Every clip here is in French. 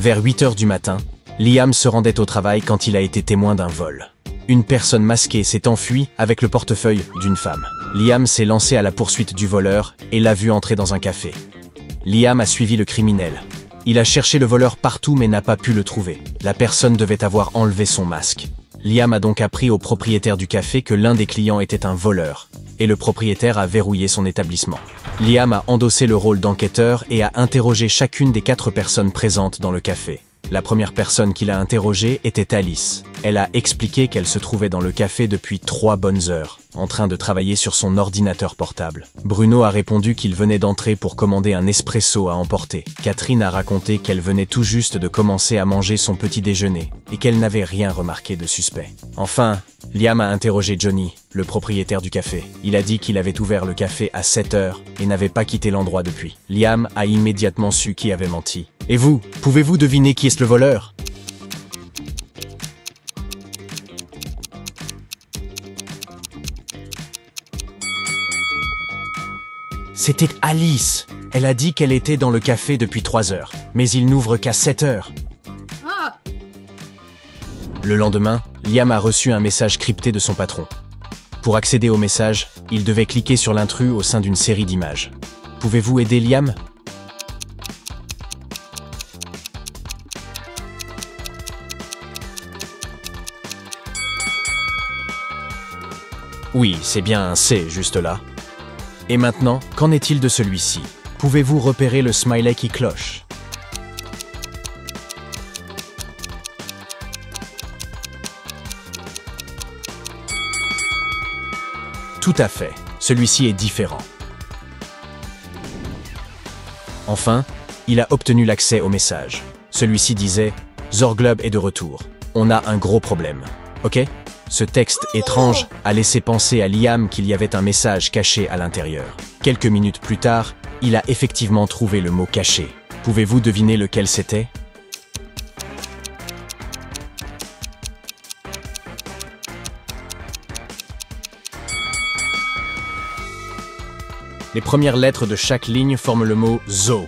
Vers 8 heures du matin, Liam se rendait au travail quand il a été témoin d'un vol. Une personne masquée s'est enfuie avec le portefeuille d'une femme. Liam s'est lancé à la poursuite du voleur et l'a vu entrer dans un café. Liam a suivi le criminel. Il a cherché le voleur partout mais n'a pas pu le trouver. La personne devait avoir enlevé son masque. Liam a donc appris au propriétaire du café que l'un des clients était un voleur, et le propriétaire a verrouillé son établissement. Liam a endossé le rôle d'enquêteur et a interrogé chacune des 4 personnes présentes dans le café. La première personne qu'il a interrogée était Alice. Elle a expliqué qu'elle se trouvait dans le café depuis 3 bonnes heures, en train de travailler sur son ordinateur portable. Bruno a répondu qu'il venait d'entrer pour commander un espresso à emporter. Catherine a raconté qu'elle venait tout juste de commencer à manger son petit déjeuner et qu'elle n'avait rien remarqué de suspect. Enfin, Liam a interrogé Johnny, le propriétaire du café. Il a dit qu'il avait ouvert le café à 7 heures et n'avait pas quitté l'endroit depuis. Liam a immédiatement su qui avait menti. Et vous, pouvez-vous deviner qui est le voleur? C'était Alice. Elle a dit qu'elle était dans le café depuis 3 heures, mais il n'ouvre qu'à 7 heures. Le lendemain, Liam a reçu un message crypté de son patron. Pour accéder au message, il devait cliquer sur l'intrus au sein d'une série d'images. Pouvez-vous aider Liam? Oui, c'est bien un C juste là. Et maintenant, qu'en est-il de celui-ci? Pouvez-vous repérer le smiley qui cloche? Tout à fait, celui-ci est différent. Enfin, il a obtenu l'accès au message. Celui-ci disait « Zorglub est de retour. On a un gros problème. Ok ?» Ce texte étrange a laissé penser à Liam qu'il y avait un message caché à l'intérieur. Quelques minutes plus tard, il a effectivement trouvé le mot caché. Pouvez-vous deviner lequel c'était? Les premières lettres de chaque ligne forment le mot « zoo ».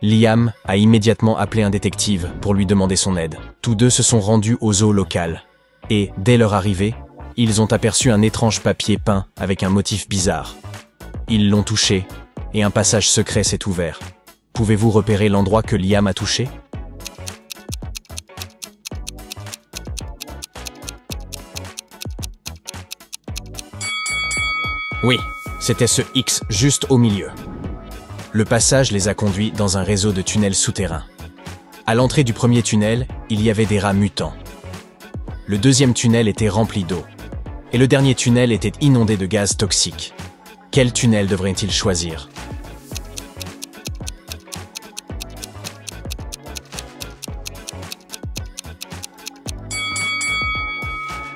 Liam a immédiatement appelé un détective pour lui demander son aide. Tous deux se sont rendus au zoo local. Et, dès leur arrivée, ils ont aperçu un étrange papier peint avec un motif bizarre. Ils l'ont touché, et un passage secret s'est ouvert. Pouvez-vous repérer l'endroit que Liam a touché? Oui, c'était ce X juste au milieu. Le passage les a conduits dans un réseau de tunnels souterrains. À l'entrée du premier tunnel, il y avait des rats mutants. Le deuxième tunnel était rempli d'eau. Et le dernier tunnel était inondé de gaz toxiques. Quel tunnel devrait-il choisir?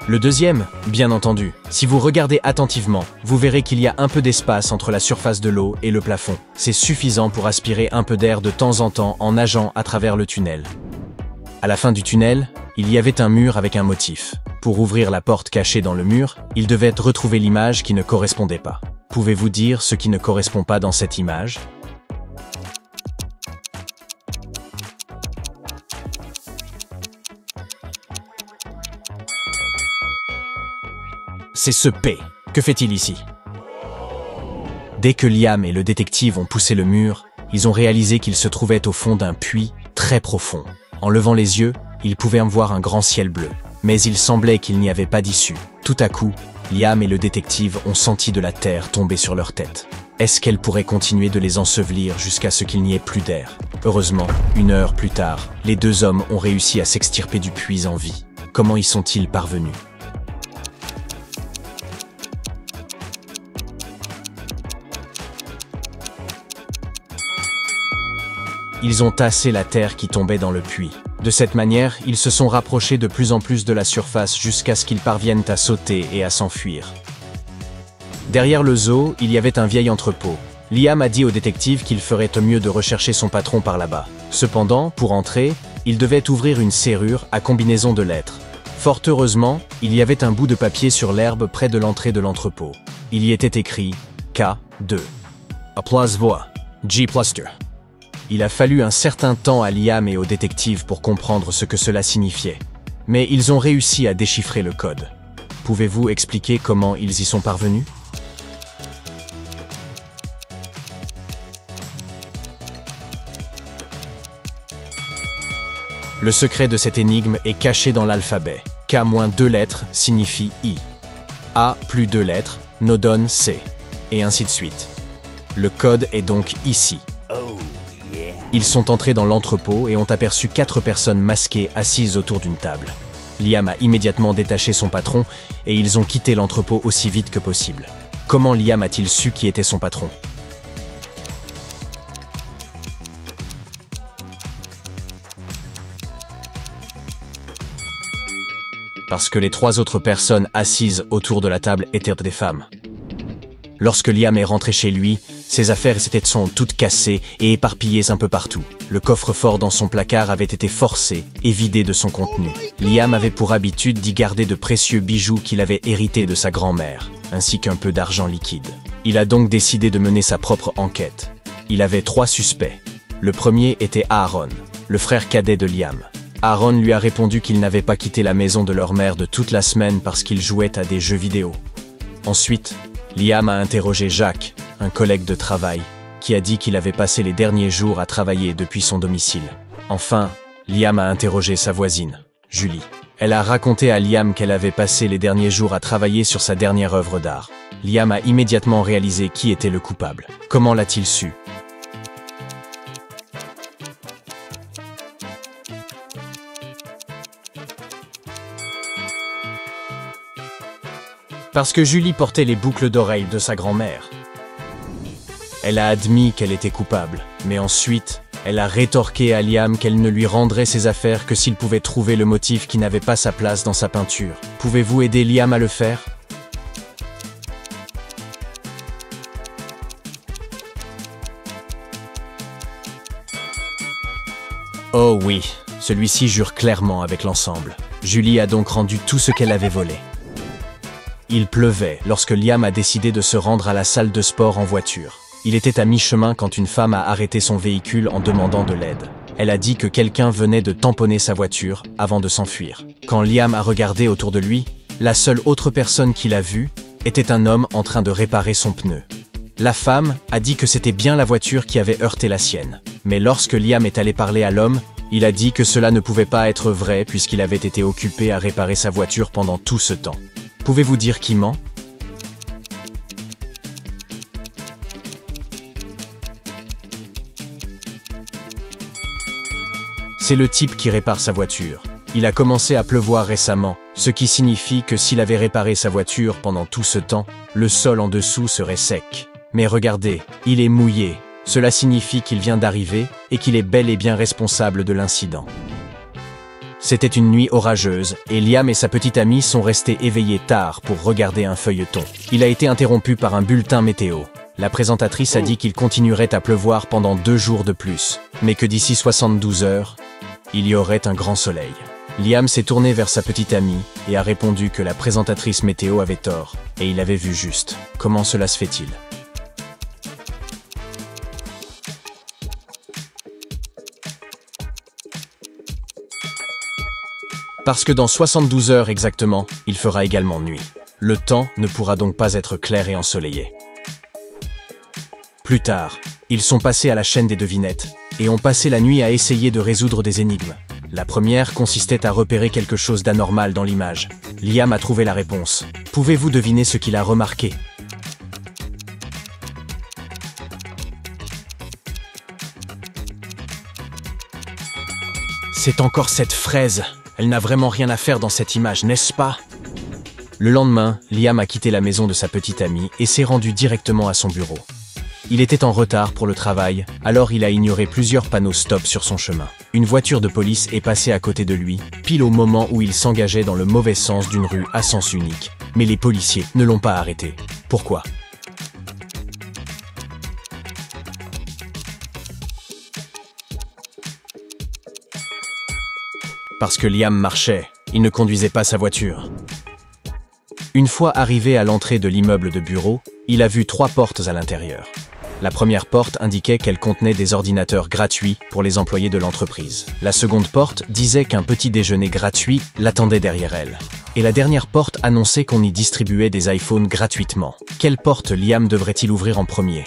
Le deuxième, bien entendu. Si vous regardez attentivement, vous verrez qu'il y a un peu d'espace entre la surface de l'eau et le plafond. C'est suffisant pour aspirer un peu d'air de temps en temps en nageant à travers le tunnel. À la fin du tunnel, il y avait un mur avec un motif. Pour ouvrir la porte cachée dans le mur, il devait retrouver l'image qui ne correspondait pas. Pouvez-vous dire ce qui ne correspond pas dans cette image? C'est ce P. Que fait-il ici? Dès que Liam et le détective ont poussé le mur, ils ont réalisé qu'ils se trouvaient au fond d'un puits très profond. En levant les yeux, ils pouvaient voir un grand ciel bleu. Mais il semblait qu'il n'y avait pas d'issue. Tout à coup, Liam et le détective ont senti de la terre tomber sur leur tête. Est-ce qu'elle pourrait continuer de les ensevelir jusqu'à ce qu'il n'y ait plus d'air? Heureusement, 1 heure plus tard, les 2 hommes ont réussi à s'extirper du puits en vie. Comment y sont-ils parvenus? Ils ont tassé la terre qui tombait dans le puits. De cette manière, ils se sont rapprochés de plus en plus de la surface jusqu'à ce qu'ils parviennent à sauter et à s'enfuir. Derrière le zoo, il y avait un vieil entrepôt. Liam a dit au détective qu'il ferait mieux de rechercher son patron par là-bas. Cependant, pour entrer, il devait ouvrir une serrure à combinaison de lettres. Fort heureusement, il y avait un bout de papier sur l'herbe près de l'entrée de l'entrepôt. Il y était écrit K2. A plus voix. G plus 2. Il a fallu un certain temps à Liam et aux détectives pour comprendre ce que cela signifiait. Mais ils ont réussi à déchiffrer le code. Pouvez-vous expliquer comment ils y sont parvenus? Le secret de cette énigme est caché dans l'alphabet. K moins 2 lettres signifie I. A plus 2 lettres nous donne C. Et ainsi de suite. Le code est donc ici. Ils sont entrés dans l'entrepôt et ont aperçu 4 personnes masquées assises autour d'une table. Liam a immédiatement détaché son patron et ils ont quitté l'entrepôt aussi vite que possible. Comment Liam a-t-il su qui était son patron? Parce que les 3 autres personnes assises autour de la table étaient des femmes. Lorsque Liam est rentré chez lui, ses affaires sont toutes cassées et éparpillées un peu partout. Le coffre-fort dans son placard avait été forcé et vidé de son contenu. Liam avait pour habitude d'y garder de précieux bijoux qu'il avait hérités de sa grand-mère, ainsi qu'un peu d'argent liquide. Il a donc décidé de mener sa propre enquête. Il avait 3 suspects. Le premier était Aaron, le frère cadet de Liam. Aaron lui a répondu qu'il n'avait pas quitté la maison de leur mère de toute la semaine parce qu'il jouait à des jeux vidéo. Ensuite, Liam a interrogé Jacques, un collègue de travail, qui a dit qu'il avait passé les derniers jours à travailler depuis son domicile. Enfin, Liam a interrogé sa voisine, Julie. Elle a raconté à Liam qu'elle avait passé les derniers jours à travailler sur sa dernière œuvre d'art. Liam a immédiatement réalisé qui était le coupable. Comment l'a-t-il su? Parce que Julie portait les boucles d'oreilles de sa grand-mère. Elle a admis qu'elle était coupable, mais ensuite, elle a rétorqué à Liam qu'elle ne lui rendrait ses affaires que s'il pouvait trouver le motif qui n'avait pas sa place dans sa peinture. Pouvez-vous aider Liam à le faire? Oh oui, celui-ci jure clairement avec l'ensemble. Julie a donc rendu tout ce qu'elle avait volé. Il pleuvait lorsque Liam a décidé de se rendre à la salle de sport en voiture. Il était à mi-chemin quand une femme a arrêté son véhicule en demandant de l'aide. Elle a dit que quelqu'un venait de tamponner sa voiture avant de s'enfuir. Quand Liam a regardé autour de lui, la seule autre personne qu'il a vue était un homme en train de réparer son pneu. La femme a dit que c'était bien la voiture qui avait heurté la sienne. Mais lorsque Liam est allé parler à l'homme, il a dit que cela ne pouvait pas être vrai puisqu'il avait été occupé à réparer sa voiture pendant tout ce temps. Pouvez-vous dire qui ment? C'est le type qui répare sa voiture. Il a commencé à pleuvoir récemment, ce qui signifie que s'il avait réparé sa voiture pendant tout ce temps, le sol en dessous serait sec. Mais regardez, il est mouillé. Cela signifie qu'il vient d'arriver et qu'il est bel et bien responsable de l'incident. C'était une nuit orageuse et Liam et sa petite amie sont restés éveillés tard pour regarder un feuilleton. Il a été interrompu par un bulletin météo. La présentatrice a dit qu'il continuerait à pleuvoir pendant 2 jours de plus, mais que d'ici 72 heures, il y aurait un grand soleil. Liam s'est tourné vers sa petite amie et a répondu que la présentatrice météo avait tort et il avait vu juste. Comment cela se fait-il? Parce que dans 72 heures exactement, il fera également nuit. Le temps ne pourra donc pas être clair et ensoleillé. Plus tard, ils sont passés à la chaîne des devinettes et ont passé la nuit à essayer de résoudre des énigmes. La première consistait à repérer quelque chose d'anormal dans l'image. Liam a trouvé la réponse. Pouvez-vous deviner ce qu'il a remarqué? C'est encore cette fraise. Elle n'a vraiment rien à faire dans cette image, n'est-ce pas? Le lendemain, Liam a quitté la maison de sa petite amie et s'est rendu directement à son bureau. Il était en retard pour le travail, alors il a ignoré plusieurs panneaux stop sur son chemin. Une voiture de police est passée à côté de lui, pile au moment où il s'engageait dans le mauvais sens d'une rue à sens unique. Mais les policiers ne l'ont pas arrêté. Pourquoi? Parce que Liam marchait, il ne conduisait pas sa voiture. Une fois arrivé à l'entrée de l'immeuble de bureau, il a vu 3 portes à l'intérieur. La première porte indiquait qu'elle contenait des ordinateurs gratuits pour les employés de l'entreprise. La seconde porte disait qu'un petit déjeuner gratuit l'attendait derrière elle. Et la dernière porte annonçait qu'on y distribuait des iPhones gratuitement. Quelle porte Liam devrait-il ouvrir en premier?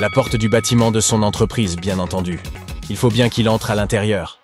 La porte du bâtiment de son entreprise, bien entendu. Il faut bien qu'il entre à l'intérieur.